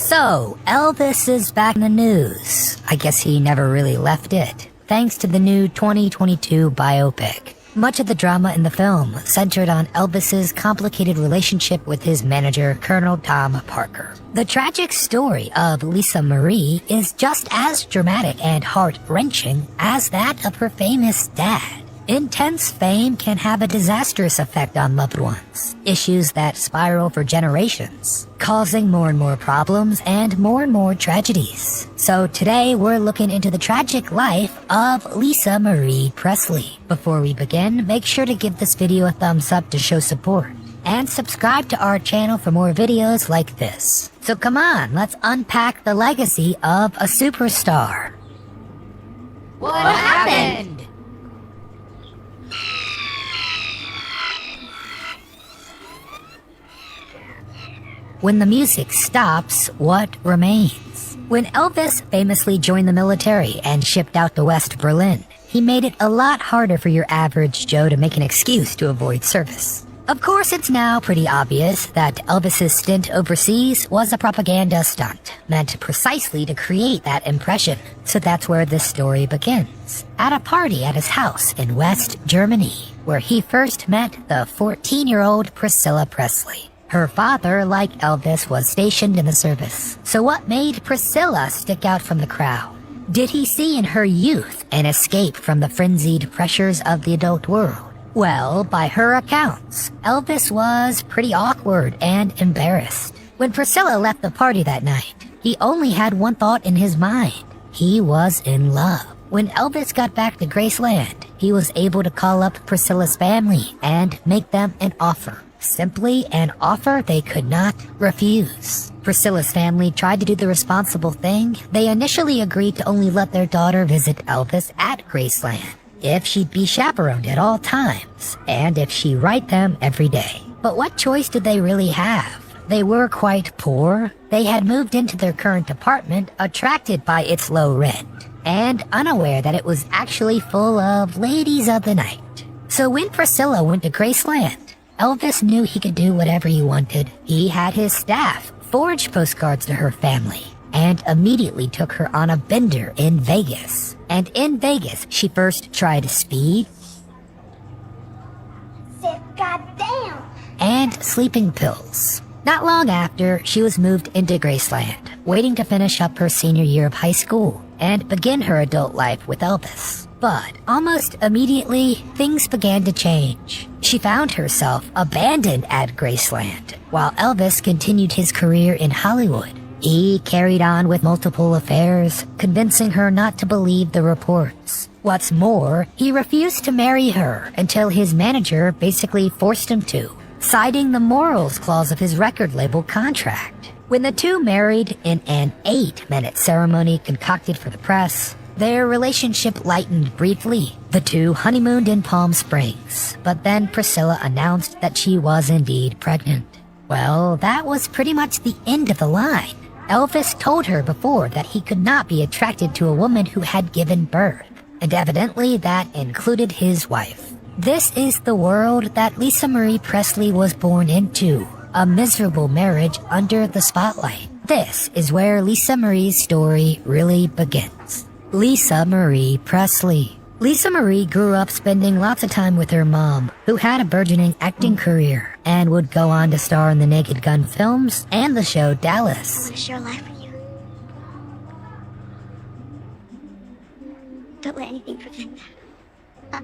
So, Elvis is back in the news. I guess he never really left it, thanks to the new 2022 biopic. Much of the drama in the film centered on Elvis's complicated relationship with his manager, Colonel Tom Parker. The tragic story of Lisa Marie is just as dramatic and heart-wrenching as that of her famous dad. Intense fame can have a disastrous effect on loved ones, issues that spiral for generations, causing more and more problems and more tragedies. So today we're looking into the tragic life of Lisa Marie Presley. Before we begin, make sure to give this video a thumbs up to show support, and subscribe to our channel for more videos like this. So come on, let's unpack the legacy of a superstar. What happened? When the music stops, what remains? When Elvis famously joined the military and shipped out to West Berlin, he made it a lot harder for your average Joe to make an excuse to avoid service. Of course, it's now pretty obvious that Elvis's stint overseas was a propaganda stunt, meant precisely to create that impression. So that's where this story begins. At a party at his house in West Germany, where he first met the 14-year-old Priscilla Presley. Her father, like Elvis, was stationed in the service. So what made Priscilla stick out from the crowd? Did he see in her youth an escape from the frenzied pressures of the adult world? Well, by her accounts, Elvis was pretty awkward and embarrassed. When Priscilla left the party that night, he only had one thought in his mind. He was in love. When Elvis got back to Graceland, he was able to call up Priscilla's family and make them an offer. Simply an offer they could not refuse. Priscilla's family tried to do the responsible thing. They initially agreed to only let their daughter visit Elvis at Graceland, if she'd be chaperoned at all times, and if she'd write them every day. But what choice did they really have? They were quite poor. They had moved into their current apartment, attracted by its low rent, and unaware that it was actually full of ladies of the night. So when Priscilla went to Graceland, Elvis knew he could do whatever he wanted. He had his staff forge postcards to her family and immediately took her on a bender in Vegas. And in Vegas, she first tried speed, Goddamn! and sleeping pills. Not long after, she was moved into Graceland, waiting to finish up her senior year of high school and begin her adult life with Elvis. But almost immediately, things began to change. She found herself abandoned at Graceland, while Elvis continued his career in Hollywood. He carried on with multiple affairs, convincing her not to believe the reports. What's more, he refused to marry her until his manager basically forced him to, citing the morals clause of his record label contract. When the two married in an 8-minute ceremony concocted for the press, their relationship lightened briefly. The two honeymooned in Palm Springs, but then Priscilla announced that she was indeed pregnant. Well, that was pretty much the end of the line. Elvis told her before that he could not be attracted to a woman who had given birth, and evidently that included his wife. This is the world that Lisa Marie Presley was born into, a miserable marriage under the spotlight. This is where Lisa Marie's story really begins. Lisa Marie Presley. Lisa Marie grew up spending lots of time with her mom, who had a burgeoning acting career and would go on to star in the Naked Gun films and the show Dallas. I want to share a life with you. Don't let anything prevent that.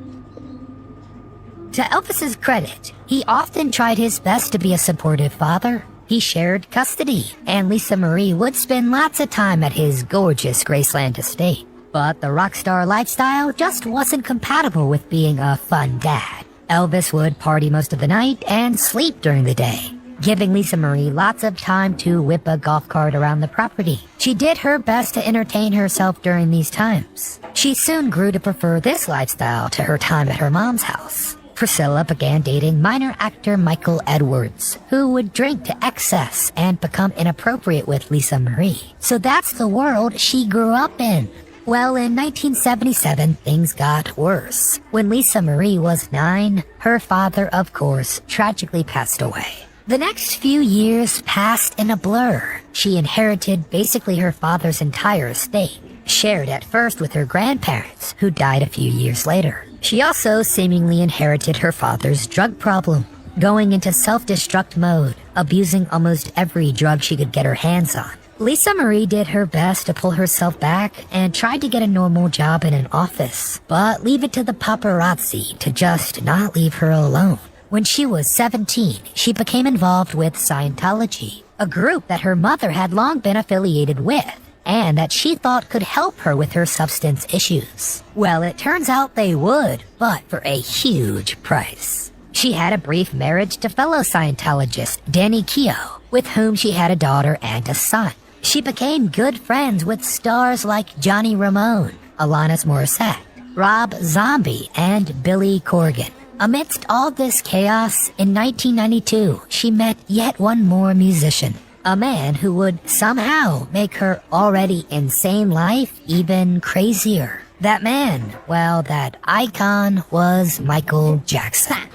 To Elvis's credit, he often tried his best to be a supportive father. He shared custody, and Lisa Marie would spend lots of time at his gorgeous Graceland estate. But the rock star lifestyle just wasn't compatible with being a fun dad. Elvis would party most of the night and sleep during the day, giving Lisa Marie lots of time to whip a golf cart around the property. She did her best to entertain herself during these times. She soon grew to prefer this lifestyle to her time at her mom's house. Priscilla began dating minor actor Michael Edwards, who would drink to excess and become inappropriate with Lisa Marie. So that's the world she grew up in. Well, in 1977, things got worse. When Lisa Marie was 9, her father, of course, tragically passed away. The next few years passed in a blur. She inherited basically her father's entire estate, shared at first with her grandparents, who died a few years later. She also seemingly inherited her father's drug problem, going into self-destruct mode, abusing almost every drug she could get her hands on. Lisa Marie did her best to pull herself back and tried to get a normal job in an office, but leave it to the paparazzi to just not leave her alone. When she was 17, she became involved with Scientology, a group that her mother had long been affiliated with, and that she thought could help her with her substance issues. Well, it turns out they would, but for a huge price. She had a brief marriage to fellow Scientologist Danny Keough, with whom she had a daughter and a son. She became good friends with stars like Johnny Ramone, Alanis Morissette, Rob Zombie, and Billy Corgan. Amidst all this chaos, in 1992, she met yet one more musician, a man who would somehow make her already insane life even crazier. That man, well, that icon was Michael Jackson.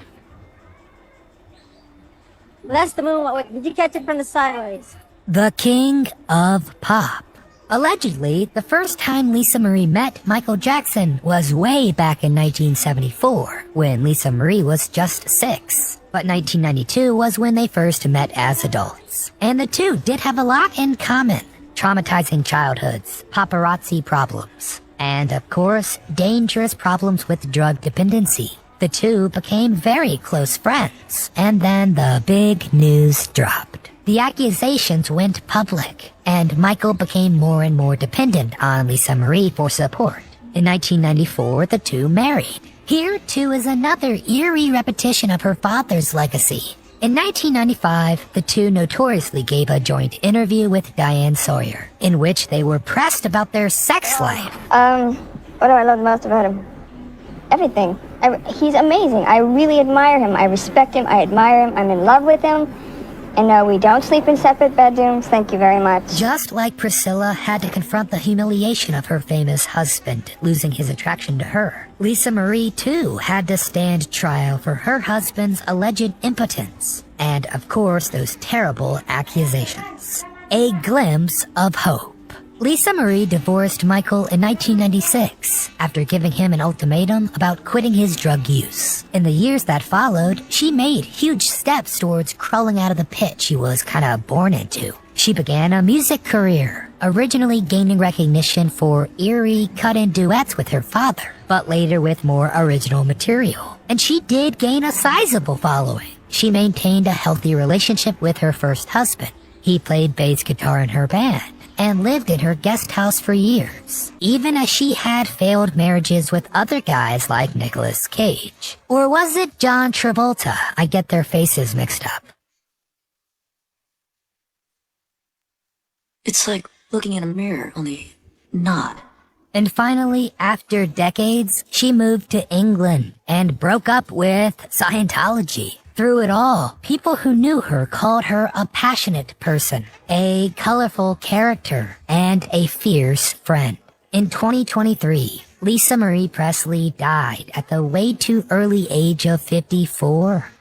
That's the moonwalk. Did you catch it from the sideways? The king of pop. Allegedly, the first time Lisa Marie met Michael Jackson was way back in 1974, when Lisa Marie was just 6. But 1992 was when they first met as adults. And the two did have a lot in common. Traumatizing childhoods, paparazzi problems, and of course, dangerous problems with drug dependency. The two became very close friends, and then the big news dropped. The accusations went public, and Michael became more and more dependent on Lisa Marie for support. In 1994, the two married. Here, too, is another eerie repetition of her father's legacy. In 1995, the two notoriously gave a joint interview with Diane Sawyer, in which they were pressed about their sex life. What do I love most about him? Everything. He's amazing. I really admire him. I respect him. I admire him. I'm in love with him. And no, we don't sleep in separate bedrooms. Thank you very much. Just like Priscilla had to confront the humiliation of her famous husband losing his attraction to her, Lisa Marie, too, had to stand trial for her husband's alleged impotence. And, of course, those terrible accusations. A glimpse of hope. Lisa Marie divorced Michael in 1996 after giving him an ultimatum about quitting his drug use. In the years that followed, she made huge steps towards crawling out of the pit she was kinda born into. She began a music career, originally gaining recognition for eerie cut-in duets with her father, but later with more original material. And she did gain a sizable following. She maintained a healthy relationship with her first husband. He played bass guitar in her band and lived in her guest house for years, even as she had failed marriages with other guys like Nicolas Cage. Or was it John Travolta? I get their faces mixed up. It's like looking in a mirror, only not. And finally, after decades, she moved to England and broke up with Scientology. Through it all, people who knew her called her a passionate person, a colorful character, and a fierce friend. In 2023, Lisa Marie Presley died at the way too early age of 54.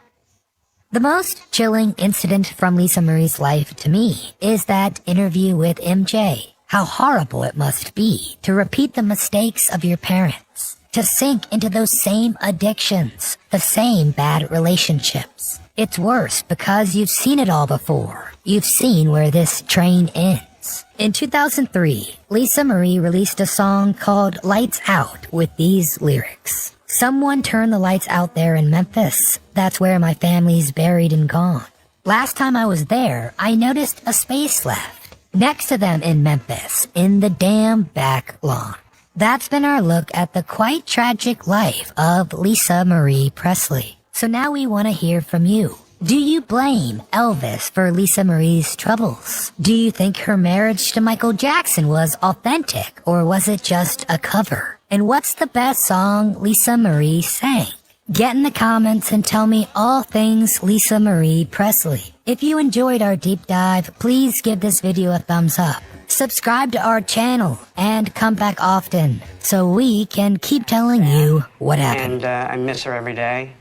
The most chilling incident from Lisa Marie's life to me is that interview with MJ. How horrible it must be to repeat the mistakes of your parents, to sink into those same addictions, the same bad relationships. It's worse because you've seen it all before. You've seen where this train ends. In 2003, Lisa Marie released a song called Lights Out with these lyrics. Someone turn the lights out there in Memphis. That's where my family's buried and gone. Last time I was there, I noticed a space left next to them in Memphis, in the damn back lawn. That's been our look at the quite tragic life of Lisa Marie Presley. So now we want to hear from you. Do you blame Elvis for Lisa Marie's troubles? Do you think her marriage to Michael Jackson was authentic, or was it just a cover? And what's the best song Lisa Marie sang? Get in the comments and tell me all things Lisa Marie Presley. If you enjoyed our deep dive, please give this video a thumbs up. Subscribe to our channel and come back often so we can keep telling you what happened. And I miss her every day.